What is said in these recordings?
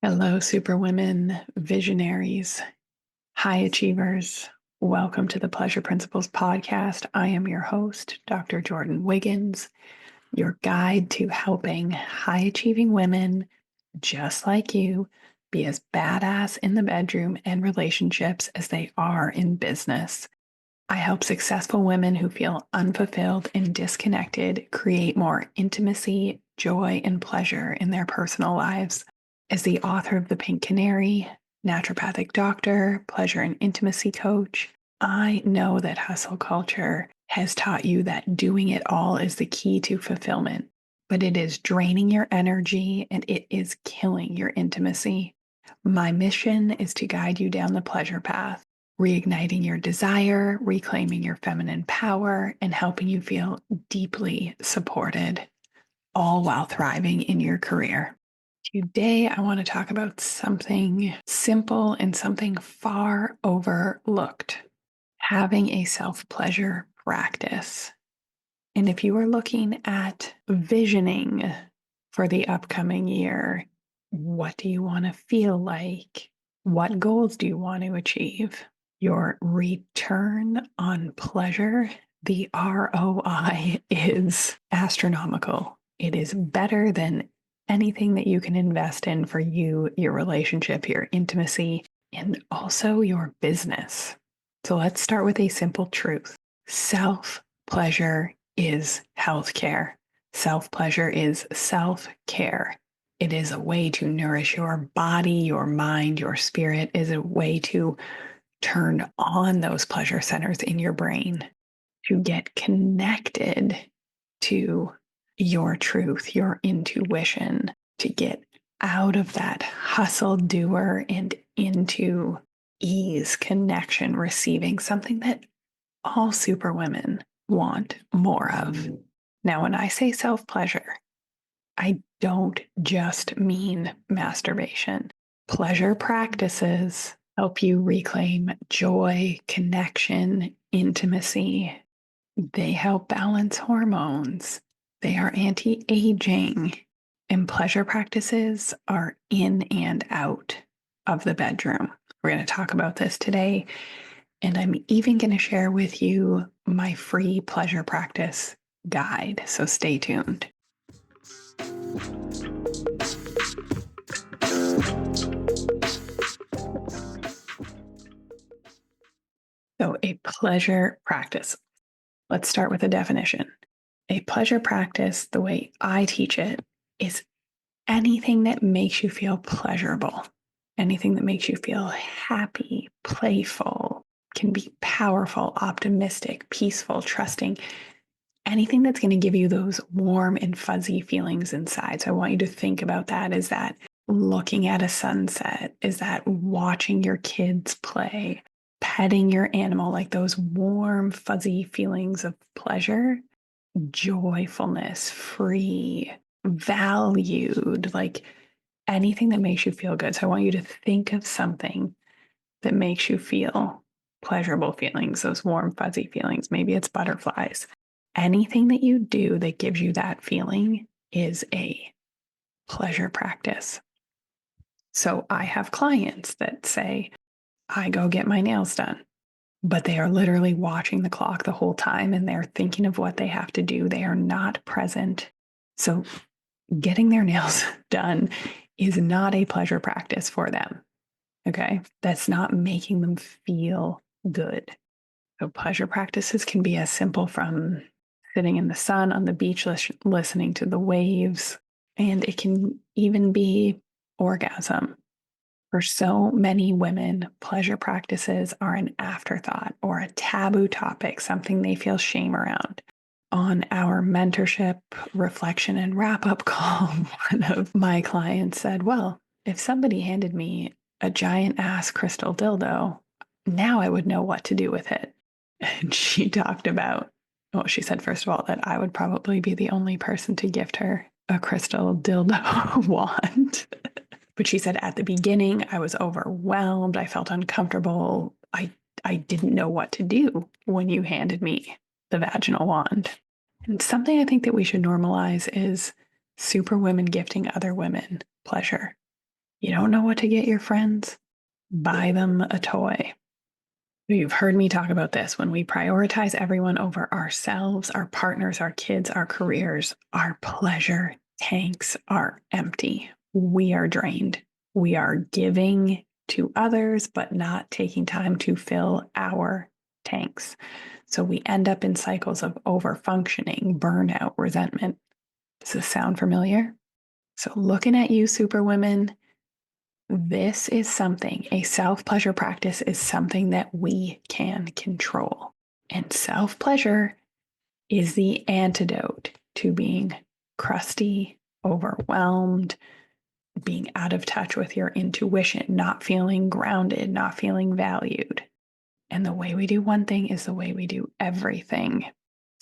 Hello, superwomen, visionaries, high achievers. Welcome to the Pleasure Principles podcast. I am your host, Dr. Jordin Wiggins, your guide to helping high achieving women just like you be as badass in the bedroom and relationships as they are in business. I help successful women who feel unfulfilled and disconnected create more intimacy, joy, and pleasure in their personal lives. As the author of The Pink Canary, naturopathic doctor, pleasure and intimacy coach, I know that hustle culture has taught you that doing it all is the key to fulfillment, but it is draining your energy and it is killing your intimacy. My mission is to guide you down the pleasure path, reigniting your desire, reclaiming your feminine power, and helping you feel deeply supported, all while thriving in your career. Today, I want to talk about something simple and something far overlooked, having a self-pleasure practice. And if you are looking at visioning for the upcoming year, what do you want to feel like? What goals do you want to achieve? Your return on pleasure, the ROI, is astronomical. It is better than anything that you can invest in for you, your relationship, your intimacy, and also your business. So let's start with a simple truth. Self-pleasure is healthcare. Self-pleasure is self-care. It is a way to nourish your body, your mind, your spirit. It is a way to turn on those pleasure centers in your brain, to get connected to your truth, your intuition, to get out of that hustle doer and into ease, connection, receiving, something that all superwomen want more of. Now, when I say self-pleasure, I don't just mean masturbation. Pleasure practices help you reclaim joy, connection, intimacy. They help balance hormones. They are anti-aging. And pleasure practices are in and out of the bedroom. We're going to talk about this today. And I'm even going to share with you my free pleasure practice guide. So stay tuned. So, a pleasure practice. Let's start with a definition. A pleasure practice, the way I teach it, is anything that makes you feel pleasurable, anything that makes you feel happy, playful, can be powerful, optimistic, peaceful, trusting, anything that's going to give you those warm and fuzzy feelings inside. So I want you to think about that. Is that looking at a sunset? Is that watching your kids play? Petting your animal, like those warm, fuzzy feelings of pleasure, joyfulness, free, valued, like anything that makes you feel good. So I want you to think of something that makes you feel pleasurable feelings, those warm, fuzzy feelings. Maybe it's butterflies. Anything that you do that gives you that feeling is a pleasure practice. So I have clients that say, I go get my nails done, but they are literally watching the clock the whole time and they're thinking of what they have to do. They are not present. So getting their nails done is not a pleasure practice for them. Okay. That's not making them feel good. So pleasure practices can be as simple from sitting in the sun on the beach, listening to the waves, and it can even be orgasm. For so many women, pleasure practices are an afterthought or a taboo topic, something they feel shame around. On our mentorship reflection and wrap-up call, one of my clients said, well, if somebody handed me a giant ass crystal dildo, now I would know what to do with it. And she talked about, well, she said, first of all, that I would probably be the only person to gift her a crystal dildo wand. But she said at the beginning, I was overwhelmed. I felt uncomfortable. I didn't know what to do when you handed me the vaginal wand. And something I think that we should normalize is super women gifting other women pleasure. You don't know what to get your friends? Buy them a toy. You've heard me talk about this. When we prioritize everyone over ourselves, our partners, our kids, our careers, our pleasure tanks are empty. We are drained. We are giving to others, but not taking time to fill our tanks. So we end up in cycles of overfunctioning, burnout, resentment. Does this sound familiar? So, looking at you, superwomen, this is something, a self pleasure practice is something that we can control. And self pleasure is the antidote to being crusty, overwhelmed, being out of touch with your intuition, not feeling grounded, not feeling valued. And the way we do one thing is the way we do everything.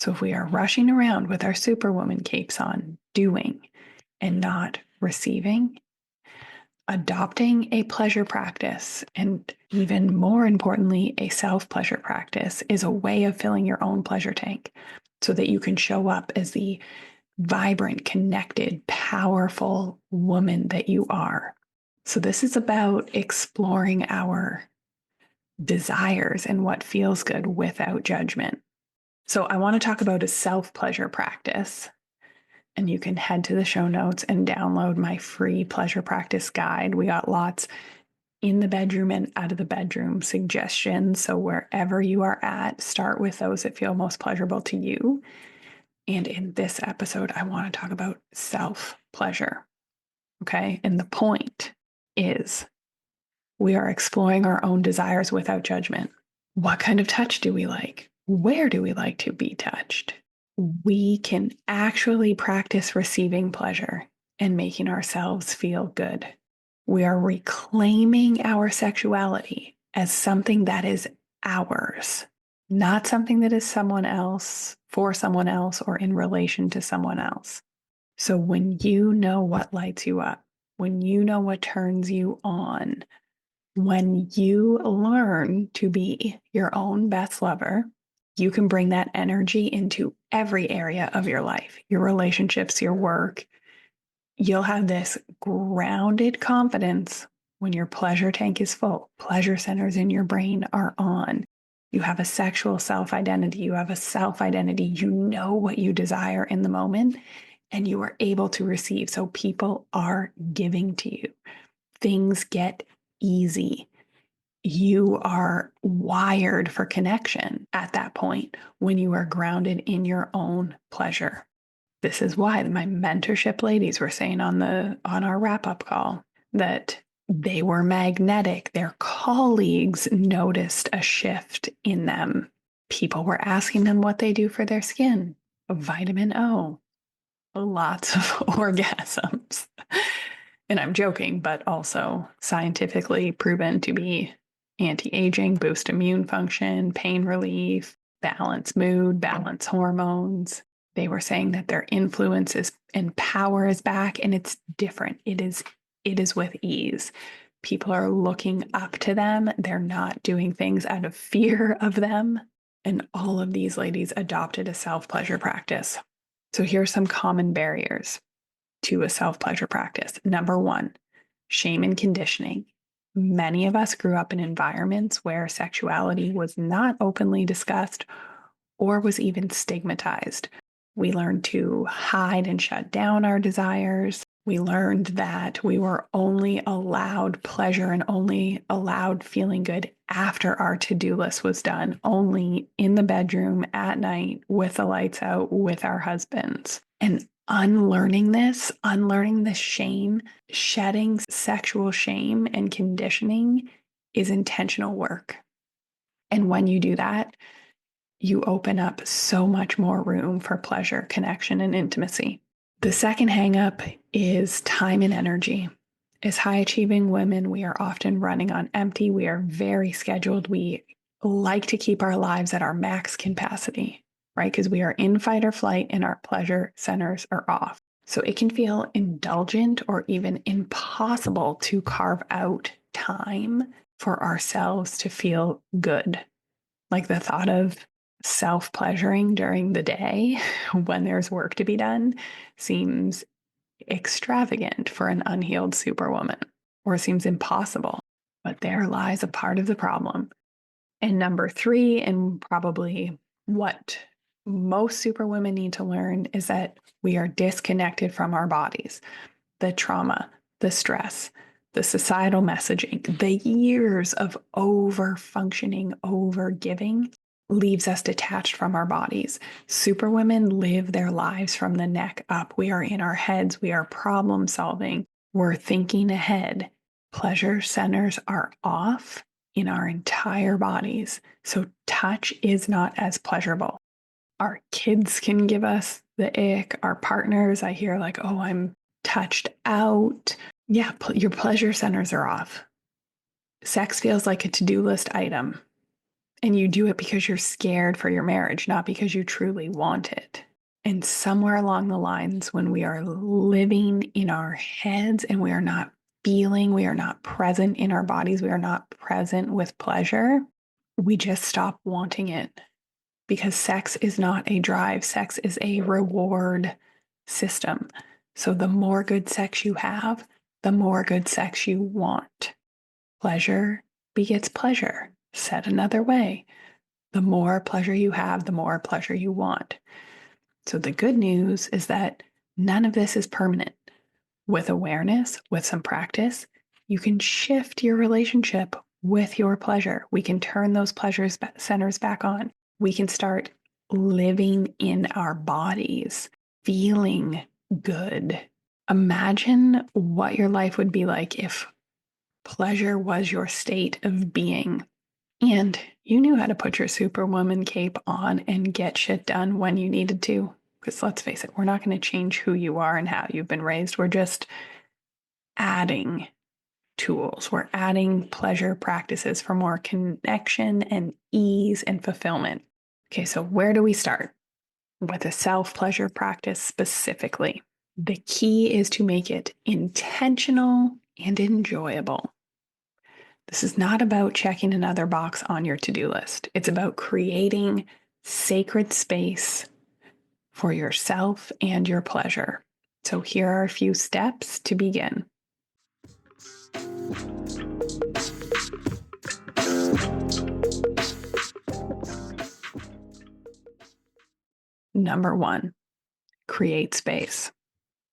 So if we are rushing around with our superwoman capes on, doing and not receiving, adopting a pleasure practice, and even more importantly, a self pleasure practice, is a way of filling your own pleasure tank so that you can show up as the vibrant, connected, powerful woman that you are. So, this is about exploring our desires and what feels good without judgment. So, I want to talk about a self pleasure practice. And you can head to the show notes and download my free pleasure practice guide. We got lots in the bedroom and out of the bedroom suggestions. So wherever you are at, start with those that feel most pleasurable to you. And in this episode, I want to talk about self pleasure. Okay. And the point is we are exploring our own desires without judgment. What kind of touch do we like? Where do we like to be touched? We can actually practice receiving pleasure and making ourselves feel good. We are reclaiming our sexuality as something that is ours, not something that is someone else, for someone else, or in relation to someone else. So when you know what lights you up, when you know what turns you on, when you learn to be your own best lover, you can bring that energy into every area of your life, your relationships, your work. You'll have this grounded confidence when your pleasure tank is full. Pleasure centers in your brain are on. You have a sexual self identity. You have a self identity. You know what you desire in the moment, and you are able to receive. So people are giving to you. Things get easy. You are wired for connection at that point when you are grounded in your own pleasure. This is why my mentorship ladies were saying on our wrap-up call that they were magnetic. Their colleagues noticed a shift in them. People were asking them what they do for their skin. Vitamin O, lots of orgasms. And I'm joking, but also scientifically proven to be anti-aging, boost immune function, pain relief, balance mood, balance hormones. They were saying that their influence is and power is back, and it's different. It is with ease. People are looking up to them. They're not doing things out of fear of them. And all of these ladies adopted a self-pleasure practice. So here are some common barriers to a self-pleasure practice. Number one, shame and conditioning. Many of us grew up in environments where sexuality was not openly discussed or was even stigmatized. We learned to hide and shut down our desires. We learned that we were only allowed pleasure and only allowed feeling good after our to-do list was done, only in the bedroom at night with the lights out with our husbands. And unlearning this shame, shedding sexual shame and conditioning is intentional work. And when you do that, you open up so much more room for pleasure, connection, and intimacy. The second hangup is time and energy. As high achieving women, we are often running on empty. We are very scheduled. We like to keep our lives at our max capacity, right? Because we are in fight or flight and our pleasure centers are off. So it can feel indulgent or even impossible to carve out time for ourselves to feel good. Like the thought of Self-pleasuring during the day when there's work to be done seems extravagant for an unhealed superwoman, or seems impossible. But there lies a part of the problem. And number three, and probably what most superwomen need to learn, is that we are disconnected from our bodies. The trauma, the stress, the societal messaging, the years of over functioning, over giving leaves us detached from our bodies. Superwomen live their lives from the neck up. We are in our heads. We are problem solving. We're thinking ahead. Pleasure centers are off in our entire bodies. So touch is not as pleasurable. Our kids can give us the ick. Our partners, I hear like, oh, I'm touched out. Yeah, your pleasure centers are off. Sex feels like a to-do list item, and you do it because you're scared for your marriage, not because you truly want it. And somewhere along the lines, when we are living in our heads and we are not feeling, we are not present in our bodies, we are not present with pleasure, we just stop wanting it. Because sex is not a drive, sex is a reward system. So the more good sex you have, the more good sex you want. Pleasure begets pleasure. Said another way, the more pleasure you have, the more pleasure you want. So the good news is that none of this is permanent. With awareness, with some practice, you can shift your relationship with your pleasure. We can turn those pleasure centers back on. We can start living in our bodies, feeling good. Imagine what your life would be like if pleasure was your state of being and you knew how to put your superwoman cape on and get shit done when you needed to. Because let's face it, we're not going to change who you are and how you've been raised. We're just adding tools. We're adding pleasure practices for more connection and ease and fulfillment. Okay, so where do we start? With a self-pleasure practice specifically. The key is to make it intentional and enjoyable. This is not about checking another box on your to-do list. It's about creating sacred space for yourself and your pleasure. So here are a few steps to begin. Number one, create space.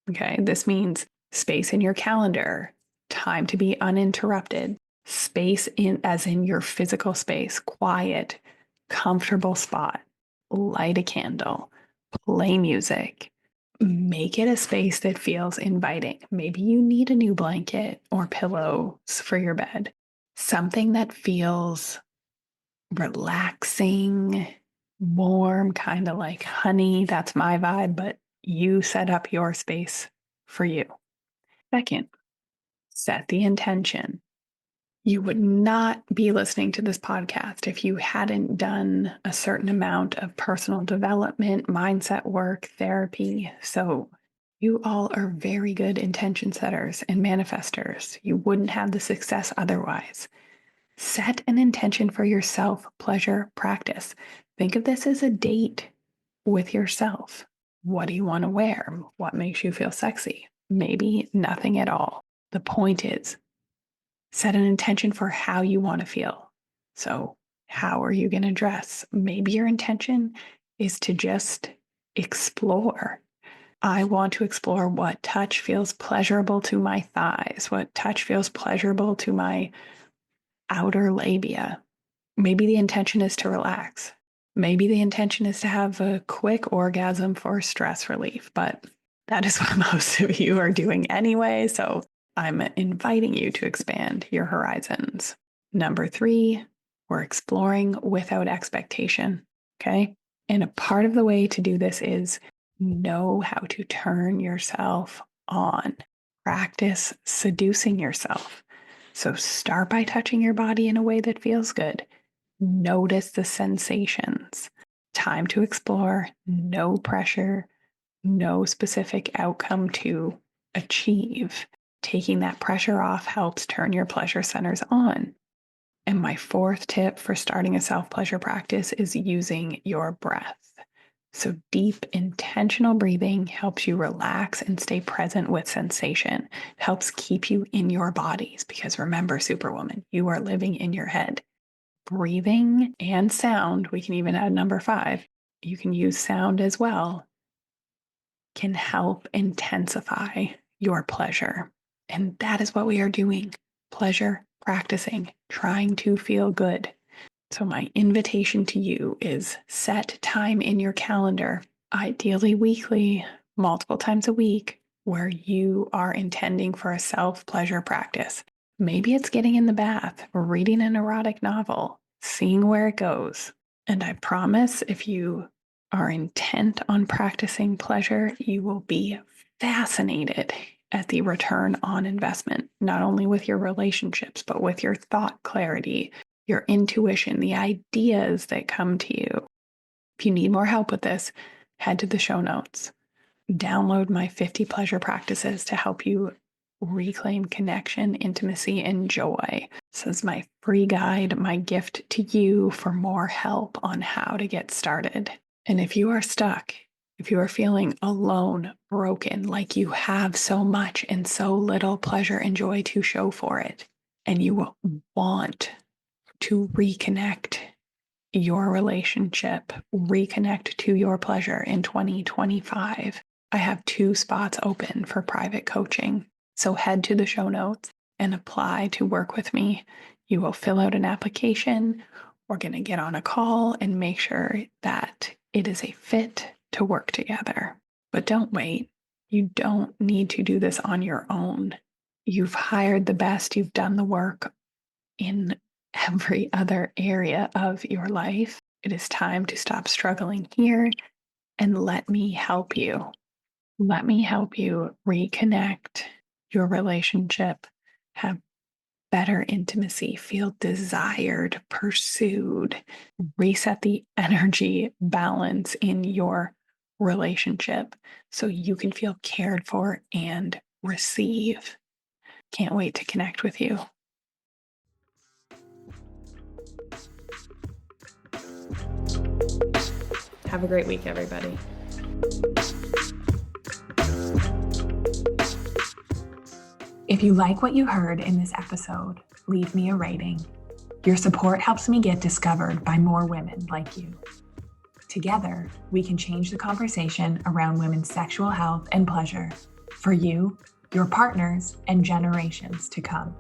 Okay, this means space in your calendar, time to be uninterrupted, space in as in your physical space, quiet, comfortable spot, light a candle, play music, make it a space that feels inviting. Maybe you need a new blanket or pillows for your bed, something that feels relaxing, warm, kind of like honey. That's my vibe, but you set up your space for you. Second, set the intention. You would not be listening to this podcast if you hadn't done a certain amount of personal development, mindset work, therapy. So you all are very good intention setters and manifestors. You wouldn't have the success otherwise. Set an intention for your self-pleasure practice. Think of this as a date with yourself. What do you want to wear? What makes you feel sexy? Maybe nothing at all. The point is, set an intention for how you want to feel. So, how are you going to dress? Maybe your intention is to just explore. I want to explore what touch feels pleasurable to my thighs, what touch feels pleasurable to my outer labia. Maybe the intention is to relax. Maybe the intention is to have a quick orgasm for stress relief, but that is what most of you are doing anyway. So I'm inviting you to expand your horizons. Number three, we're exploring without expectation. Okay. And a part of the way to do this is know how to turn yourself on. Practice seducing yourself. So start by touching your body in a way that feels good. Notice the sensations. Time to explore, no pressure, no specific outcome to achieve. Taking that pressure off helps turn your pleasure centers on. And my fourth tip for starting a self-pleasure practice is using your breath. So deep, intentional breathing helps you relax and stay present with sensation. It helps keep you in your bodies because remember, Superwoman, you are living in your head. Breathing and sound, we can even add number 5. You can use sound as well, can help intensify your pleasure. And that is what we are doing. Pleasure practicing, trying to feel good. So, my invitation to you is set time in your calendar, ideally weekly, multiple times a week, where you are intending for a self pleasure practice. Maybe it's getting in the bath or reading an erotic novel, seeing where it goes. And I promise if you are intent on practicing pleasure, you will be fascinated at the return on investment, not only with your relationships, but with your thought clarity, your intuition, the ideas that come to you. If you need more help with this, head to the show notes. Download my 50 pleasure practices to help you reclaim connection, intimacy, and joy. This is my free guide, my gift to you for more help on how to get started. And if you are stuck, if you are feeling alone, broken, like you have so much and so little pleasure and joy to show for it, and you want to reconnect your relationship, reconnect to your pleasure in 2025, I have 2 spots open for private coaching. So head to the show notes and apply to work with me. You will fill out an application. We're going to get on a call and make sure that it is a fit to work together. But don't wait. You don't need to do this on your own. You've hired the best. You've done the work in every other area of your life. It is time to stop struggling here and let me help you. Let me help you reconnect your relationship, have better intimacy, feel desired, pursued, reset the energy balance in your relationship so you can feel cared for and receive. Can't wait to connect with you. Have a great week, everybody. If you like what you heard in this episode, leave me a rating. Your support helps me get discovered by more women like you. Together, we can change the conversation around women's sexual health and pleasure for you, your partners, and generations to come.